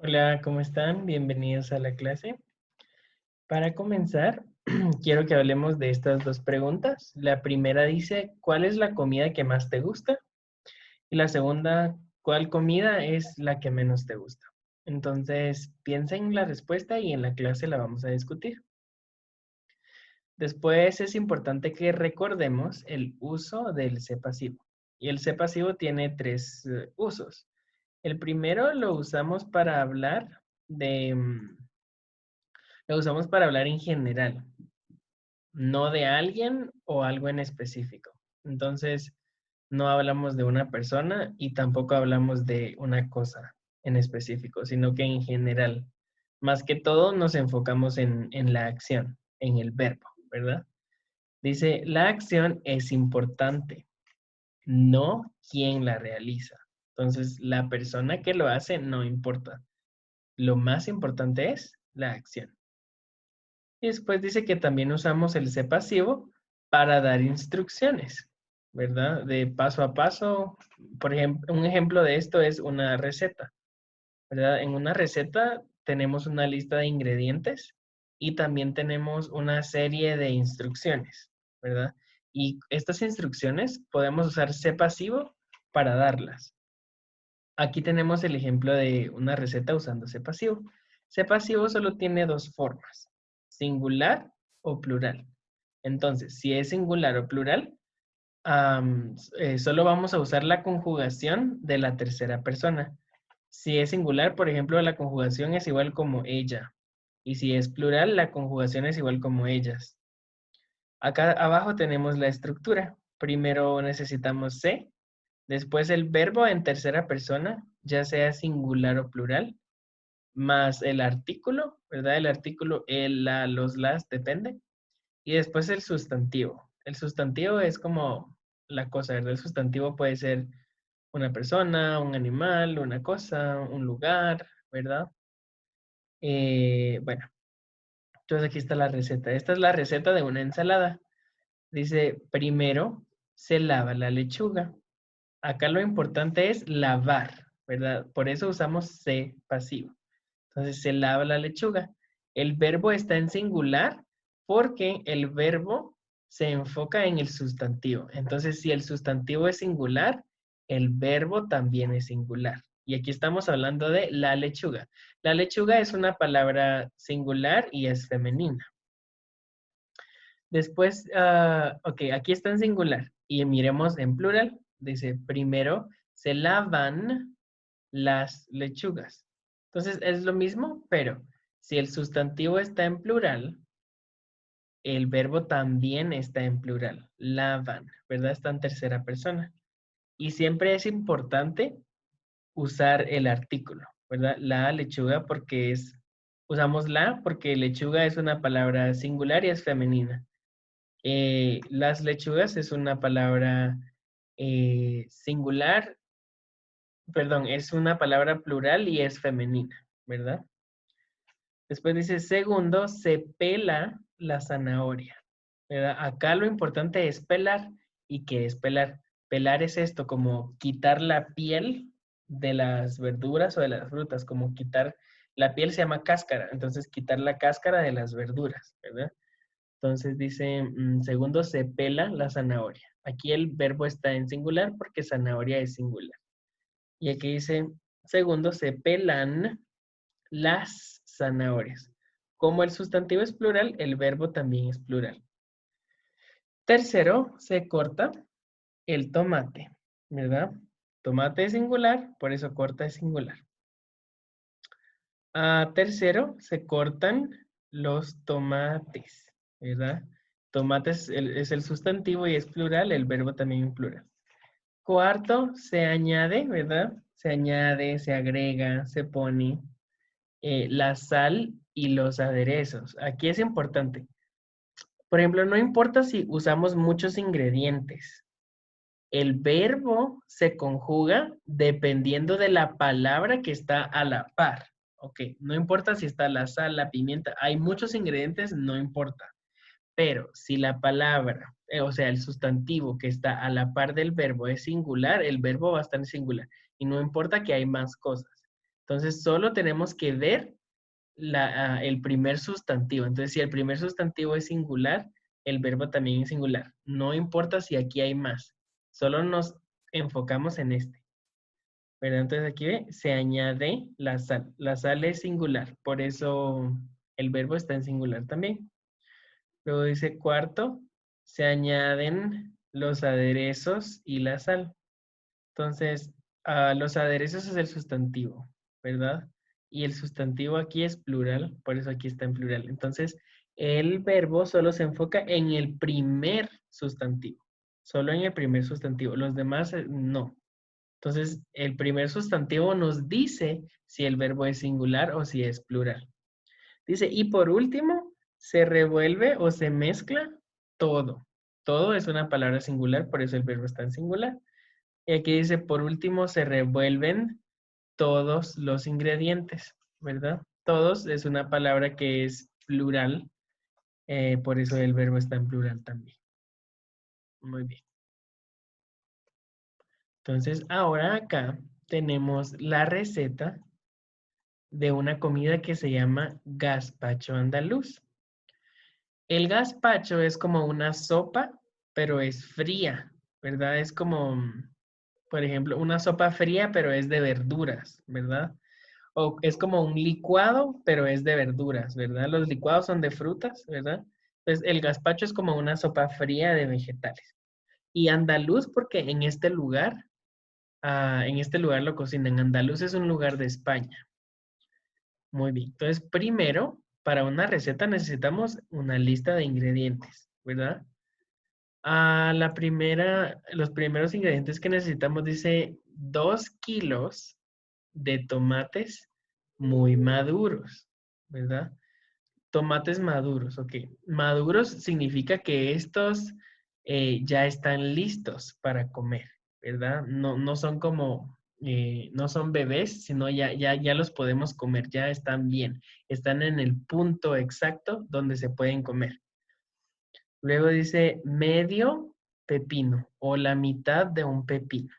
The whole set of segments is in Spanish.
Hola, ¿cómo están? Bienvenidos a la clase. Para comenzar, quiero que hablemos de estas dos preguntas. La primera dice, ¿cuál es la comida que más te gusta? Y la segunda, ¿cuál comida es la que menos te gusta? Entonces, piensa en la respuesta y en la clase la vamos a discutir. Después es importante que recordemos el uso del C pasivo. Y el C pasivo tiene tres usos. El primero lo usamos para hablar de... lo usamos para hablar en general, no de alguien o algo en específico. Entonces, no hablamos de una persona y tampoco hablamos de una cosa en específico, sino que en general. Más que todo nos enfocamos en la acción, en el verbo, ¿verdad? Dice, la acción es importante, no quién la realiza. Entonces, la persona que lo hace no importa. Lo más importante es la acción. Y después dice que también usamos el C pasivo para dar instrucciones, ¿verdad? De paso a paso. Por ejemplo, un ejemplo de esto es una receta, ¿verdad? En una receta tenemos una lista de ingredientes y también tenemos una serie de instrucciones, ¿verdad? Y estas instrucciones podemos usar C pasivo para darlas. Aquí tenemos el ejemplo de una receta usando C pasivo. C pasivo solo tiene dos formas, singular o plural. Entonces, si es singular o plural, solo vamos a usar la conjugación de la tercera persona. Si es singular, por ejemplo, la conjugación es igual como ella. Y si es plural, la conjugación es igual como ellas. Acá abajo tenemos la estructura. Primero necesitamos C, después el verbo en tercera persona, ya sea singular o plural, más el artículo, ¿verdad? El artículo, el, la, los, las, depende. Y después el sustantivo. El sustantivo es como la cosa, ¿verdad? El sustantivo puede ser una persona, un animal, una cosa, un lugar, ¿verdad? Bueno, entonces aquí está la receta. Esta es la receta de una ensalada. Dice, primero se lava la lechuga. Acá lo importante es lavar, ¿verdad? Por eso usamos C pasivo. Entonces se lava la lechuga. El verbo está en singular porque el verbo se enfoca en el sustantivo. Entonces, si el sustantivo es singular, el verbo también es singular. Y aquí estamos hablando de la lechuga. La lechuga es una palabra singular y es femenina. Después, ok, aquí está en singular. Y miremos en plural. Dice, primero se lavan las lechugas. Entonces es lo mismo, pero si el sustantivo está en plural, el verbo también está en plural. Lavan, ¿verdad? Está en tercera persona. Y siempre es importante usar el artículo, ¿verdad? La lechuga porque usamos la porque lechuga es una palabra singular y es femenina. Las lechugas es una palabra singular, perdón, es una palabra plural y es femenina, ¿verdad? Después dice, segundo, se pela la zanahoria, ¿verdad? Acá lo importante es pelar. ¿Y qué es pelar? Pelar es esto, como quitar la piel de las verduras o de las frutas, como quitar, la piel se llama cáscara, entonces quitar la cáscara de las verduras, ¿verdad? Entonces dice, segundo, se pela la zanahoria. Aquí el verbo está en singular porque zanahoria es singular. Y aquí dice, segundo, se pelan las zanahorias. Como el sustantivo es plural, el verbo también es plural. Tercero, se corta el tomate, ¿verdad? Tomate es singular, por eso corta es singular. Tercero, se cortan los tomates, ¿verdad? Tomates es el sustantivo y es plural, el verbo también es plural. Cuarto, se añade, ¿verdad? Se añade, se agrega, se pone la sal y los aderezos. Aquí es importante. Por ejemplo, no importa si usamos muchos ingredientes. El verbo se conjuga dependiendo de la palabra que está a la par. Ok, no importa si está la sal, la pimienta, hay muchos ingredientes, no importa. Pero si la palabra, o sea, el sustantivo que está a la par del verbo es singular, el verbo va a estar en singular. Y no importa que hay más cosas. Entonces, solo tenemos que ver el primer sustantivo. Entonces, si el primer sustantivo es singular, el verbo también es singular. No importa si aquí hay más. Solo nos enfocamos en este. ¿Verdad? Entonces aquí ve, se añade la sal. La sal es singular, por eso el verbo está en singular también. Luego dice cuarto, se añaden los aderezos y la sal. Entonces, los aderezos es el sustantivo, ¿verdad? Y el sustantivo aquí es plural, por eso aquí está en plural. Entonces, el verbo solo se enfoca en el primer sustantivo, solo en el primer sustantivo. Los demás no. Entonces, el primer sustantivo nos dice si el verbo es singular o si es plural. Dice, y por último, se revuelve o se mezcla todo. Todo es una palabra singular, por eso el verbo está en singular. Y aquí dice, por último, se revuelven todos los ingredientes, ¿verdad? Todos es una palabra que es plural, por eso el verbo está en plural también. Muy bien. Entonces, ahora acá tenemos la receta de una comida que se llama gazpacho andaluz. El gazpacho es como una sopa, pero es fría, ¿verdad? Es como, por ejemplo, una sopa fría, pero es de verduras, ¿verdad? O es como un licuado, pero es de verduras, ¿verdad? Los licuados son de frutas, ¿verdad? Entonces, el gazpacho es como una sopa fría de vegetales. Y andaluz, porque en este lugar lo cocinan. Andaluz es un lugar de España. Muy bien. Entonces, primero, para una receta necesitamos una lista de ingredientes, ¿verdad? Los primeros ingredientes que necesitamos dice 2 kilos de tomates muy maduros, ¿verdad? Tomates maduros, ok. Maduros significa que estos ya están listos para comer, ¿verdad? No son como, no son bebés, sino ya los podemos comer, ya están bien. Están en el punto exacto donde se pueden comer. Luego dice medio pepino o la mitad de un pepino.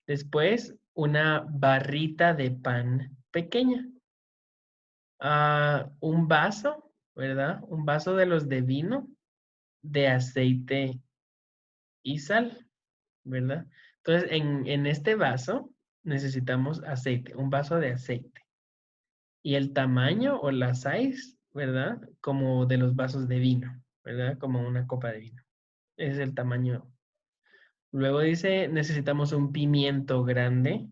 Después, una barrita de pan pequeña. Un vaso, ¿verdad? Un vaso de los de vino, de aceite y sal, ¿verdad? Entonces, en este vaso necesitamos aceite, un vaso de aceite. Y el tamaño o la size, ¿verdad? Como de los vasos de vino, ¿verdad? Como una copa de vino. Ese es el tamaño. Luego dice, necesitamos un pimiento grande,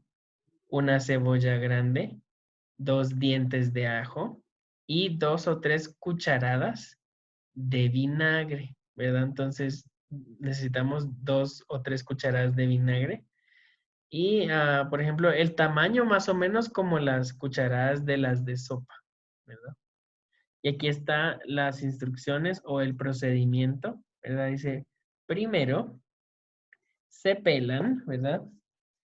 una cebolla grande, 2 dientes de ajo y 2 o 3 cucharadas de vinagre, ¿verdad? Entonces necesitamos 2 o 3 cucharadas de vinagre. Y, por ejemplo, el tamaño más o menos como las cucharadas de las de sopa, ¿verdad? Y aquí están las instrucciones o el procedimiento, ¿verdad? Dice, primero se pelan, ¿verdad?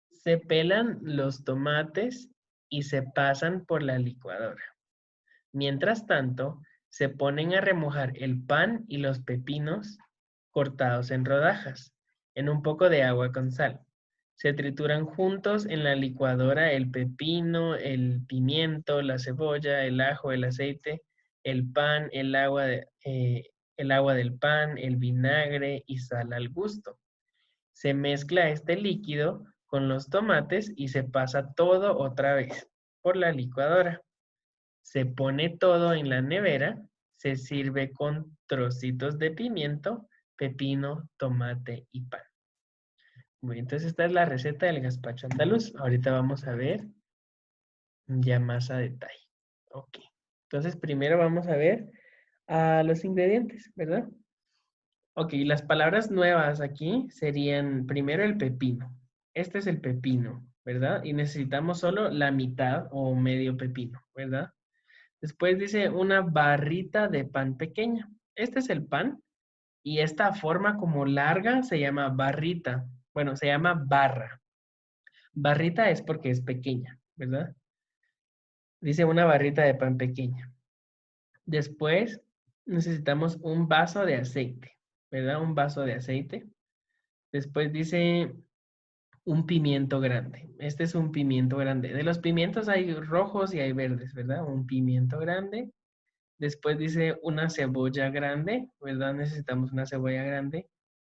Se pelan los tomates y se pasan por la licuadora. Mientras tanto, se ponen a remojar el pan y los pepinos cortados en rodajas, en un poco de agua con sal. Se trituran juntos en la licuadora el pepino, el pimiento, la cebolla, el ajo, el aceite, el pan, el agua del pan, el vinagre y sal al gusto. Se mezcla este líquido con los tomates y se pasa todo otra vez por la licuadora. Se pone todo en la nevera, se sirve con trocitos de pimiento, pepino, tomate y pan. Muy bien, entonces esta es la receta del gazpacho andaluz. Ahorita vamos a ver ya más a detalle. Ok, entonces primero vamos a ver los ingredientes, ¿verdad? Ok, las palabras nuevas aquí serían primero el pepino. Este es el pepino, ¿verdad? Y necesitamos solo la mitad o medio pepino, ¿verdad? Después dice una barrita de pan pequeña. Este es el pan y esta forma como larga se llama barrita. Bueno, se llama barra. Barrita es porque es pequeña, ¿verdad? Dice una barrita de pan pequeña. Después necesitamos un vaso de aceite, ¿verdad? Un vaso de aceite. Después dice un pimiento grande. Este es un pimiento grande. De los pimientos hay rojos y hay verdes, ¿verdad? Un pimiento grande. Después dice una cebolla grande, ¿verdad? Necesitamos una cebolla grande.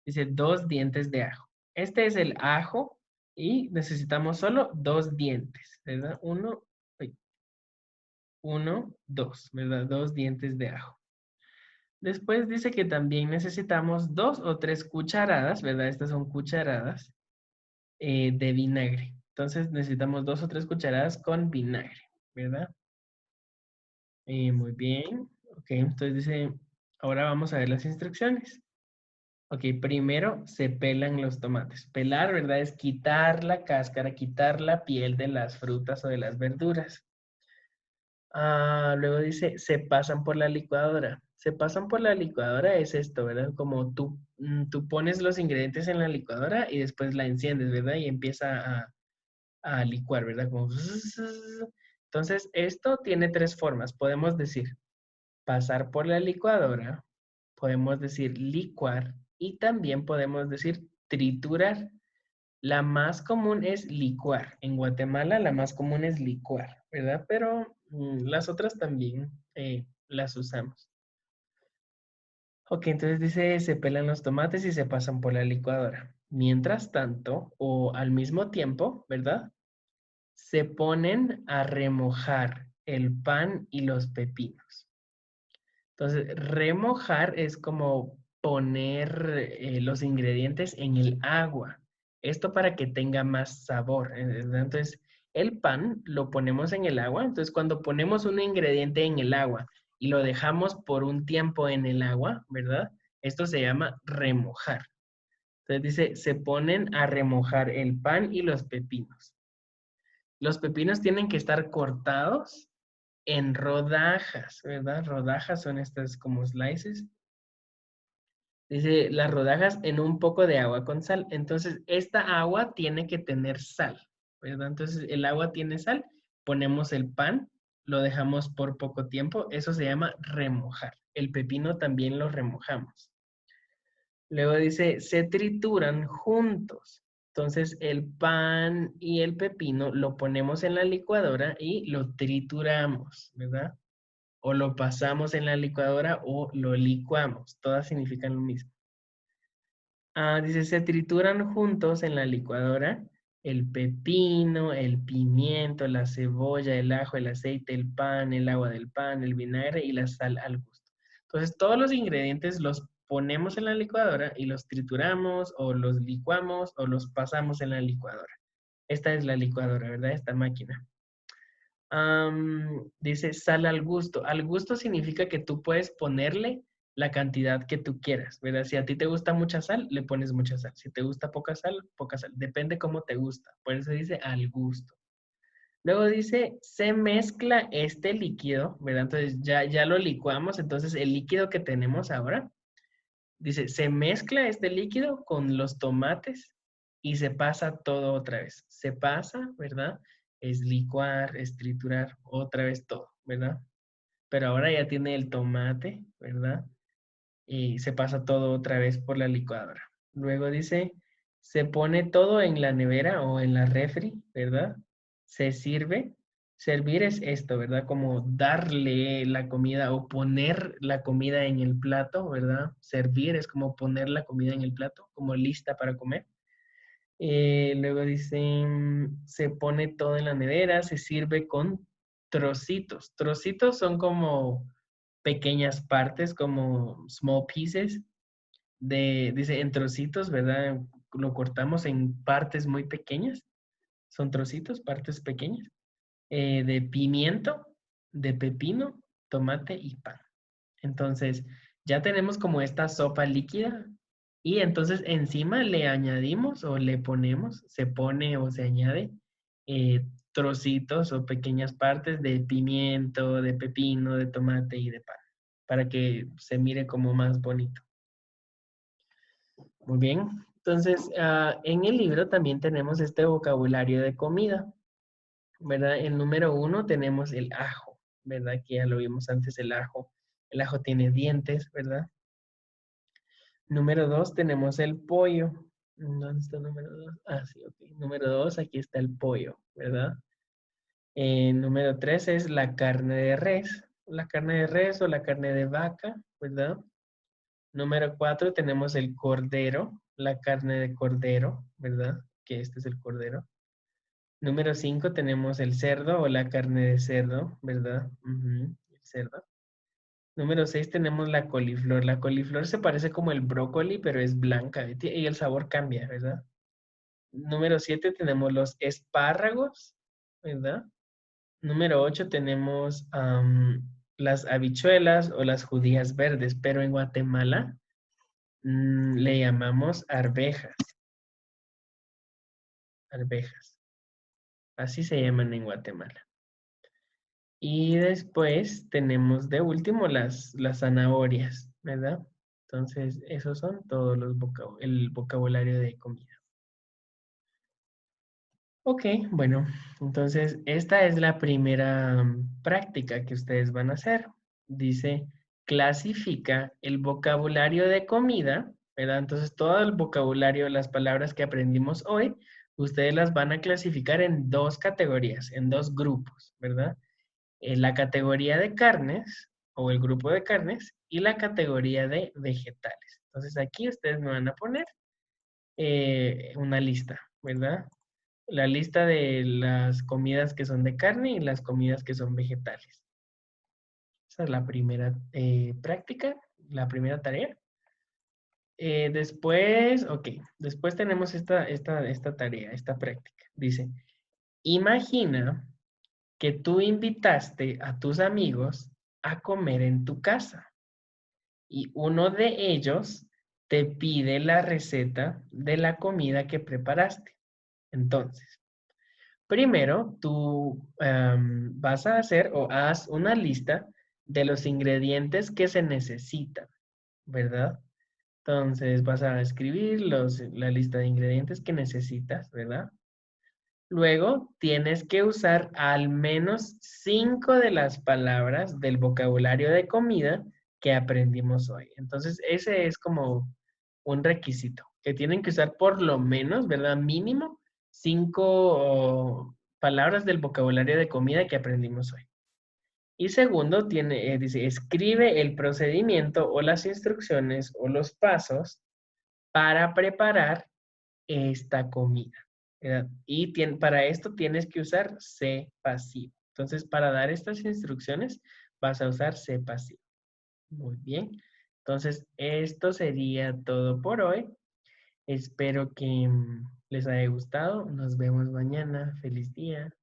Dice 2 dientes de ajo. Este es el ajo y necesitamos solo 2 dientes, ¿verdad? Uno, dos, ¿verdad? 2 dientes de ajo. Después dice que también necesitamos 2 o 3 cucharadas, ¿verdad? Estas son cucharadas de vinagre. Entonces necesitamos 2 o 3 cucharadas con vinagre, ¿verdad? Muy bien. Ok, entonces dice, ahora vamos a ver las instrucciones. Ok, primero se pelan los tomates. Pelar, ¿verdad? Es quitar la cáscara, quitar la piel de las frutas o de las verduras. Luego dice, se pasan por la licuadora. Se pasan por la licuadora es esto, ¿verdad? Como tú pones los ingredientes en la licuadora y después la enciendes, ¿verdad? Y empieza a licuar, ¿verdad? Como... Entonces, esto tiene 3 formas. Podemos decir pasar por la licuadora, podemos decir licuar y también podemos decir triturar. La más común es licuar. En Guatemala la más común es licuar, ¿verdad? Pero las otras también las usamos. Ok, entonces dice, se pelan los tomates y se pasan por la licuadora. Mientras tanto, o al mismo tiempo, ¿verdad? Se ponen a remojar el pan y los pepinos. Entonces, remojar es como poner los ingredientes en el agua. Esto para que tenga más sabor. ¿Verdad? Entonces, el pan lo ponemos en el agua. Entonces, cuando ponemos un ingrediente en el agua y lo dejamos por un tiempo en el agua, ¿verdad? Esto se llama remojar. Entonces dice, se ponen a remojar el pan y los pepinos. Los pepinos tienen que estar cortados en rodajas, ¿verdad? Rodajas son estas como slices. Dice las rodajas en un poco de agua con sal. Entonces, esta agua tiene que tener sal, ¿verdad? Entonces, el agua tiene sal, ponemos el pan, lo dejamos por poco tiempo, eso se llama remojar. El pepino también lo remojamos. Luego dice, se trituran juntos. Entonces, el pan y el pepino lo ponemos en la licuadora y lo trituramos, ¿verdad? O lo pasamos en la licuadora o lo licuamos. Todas significan lo mismo. Dice, se trituran juntos en la licuadora el pepino, el pimiento, la cebolla, el ajo, el aceite, el pan, el agua del pan, el vinagre y la sal al gusto. Entonces, todos los ingredientes los ponemos en la licuadora y los trituramos o los licuamos o los pasamos en la licuadora. Esta es la licuadora, ¿verdad? Esta máquina. Dice sal al gusto. Al gusto significa que tú puedes ponerle la cantidad que tú quieras, ¿verdad? Si a ti te gusta mucha sal, le pones mucha sal. Si te gusta poca sal, poca sal. Depende cómo te gusta. Por eso dice al gusto. Luego dice, se mezcla este líquido, ¿verdad? Entonces ya lo licuamos. Entonces el líquido que tenemos ahora, dice, se mezcla este líquido con los tomates y se pasa todo otra vez. Se pasa, ¿verdad? Es licuar, es triturar, otra vez todo, ¿verdad? Pero ahora ya tiene el tomate, ¿verdad? Y se pasa todo otra vez por la licuadora. Luego dice, se pone todo en la nevera o en la refri, ¿verdad? Se sirve. Servir es esto, ¿verdad? Como darle la comida o poner la comida en el plato, ¿verdad? Servir es como poner la comida en el plato, como lista para comer. Luego dicen, se pone todo en la nevera, se sirve con trocitos. Trocitos son como pequeñas partes, como small pieces, dice en trocitos, ¿verdad? Lo cortamos en partes muy pequeñas. Son trocitos, partes pequeñas. De pimiento, de pepino, tomate y pan. Entonces, ya tenemos como esta sopa líquida y entonces encima le añadimos o le ponemos, se pone o se añade trocitos o pequeñas partes de pimiento, de pepino, de tomate y de pan, para que se mire como más bonito. Muy bien. Entonces, en el libro también tenemos este vocabulario de comida, ¿verdad? El número 1 tenemos el ajo, ¿verdad? Que ya lo vimos antes, el ajo. El ajo tiene dientes, ¿verdad? Número 2 tenemos el pollo, ¿Dónde está el número 2? Ah, sí, ok. Número 2, aquí está el pollo, ¿verdad? Número 3 es la carne de res. La carne de res o la carne de vaca, ¿verdad? Número 4 tenemos el cordero, la carne de cordero, ¿verdad? Que este es el cordero. Número 5 tenemos el cerdo o la carne de cerdo, ¿verdad? Ujú, el cerdo. Número 6 tenemos la coliflor. La coliflor se parece como el brócoli, pero es blanca y el sabor cambia, ¿verdad? Número 7 tenemos los espárragos, ¿verdad? Número 8 tenemos las habichuelas o las judías verdes, pero en Guatemala le llamamos arvejas. Arvejas. Así se llaman en Guatemala. Y después tenemos de último las zanahorias, ¿verdad? Entonces, esos son todos el vocabulario de comida. Ok, bueno, entonces esta es la primera práctica que ustedes van a hacer. Dice, clasifica el vocabulario de comida, ¿verdad? Entonces todo el vocabulario, las palabras que aprendimos hoy, ustedes las van a clasificar en dos categorías, en dos grupos, ¿verdad? La categoría de carnes o el grupo de carnes y la categoría de vegetales. Entonces aquí ustedes me van a poner una lista, ¿verdad? La lista de las comidas que son de carne y las comidas que son vegetales. Esa es la primera práctica, la primera tarea. Después tenemos esta tarea, esta práctica. Dice, imagina que tú invitaste a tus amigos a comer en tu casa y uno de ellos te pide la receta de la comida que preparaste. Entonces, primero, tú vas a hacer o haz una lista de los ingredientes que se necesitan, ¿verdad? Entonces vas a escribir la lista de ingredientes que necesitas, ¿verdad? Luego tienes que usar al menos 5 de las palabras del vocabulario de comida que aprendimos hoy. Entonces ese es como un requisito, que tienen que usar por lo menos, ¿verdad? Mínimo 5 palabras del vocabulario de comida que aprendimos hoy. Y segundo, dice, escribe el procedimiento o las instrucciones o los pasos para preparar esta comida, ¿verdad? Y para esto tienes que usar sé pasivo. Entonces, para dar estas instrucciones, vas a usar sé pasivo. Muy bien. Entonces, esto sería todo por hoy. Espero que les haya gustado. Nos vemos mañana. Feliz día.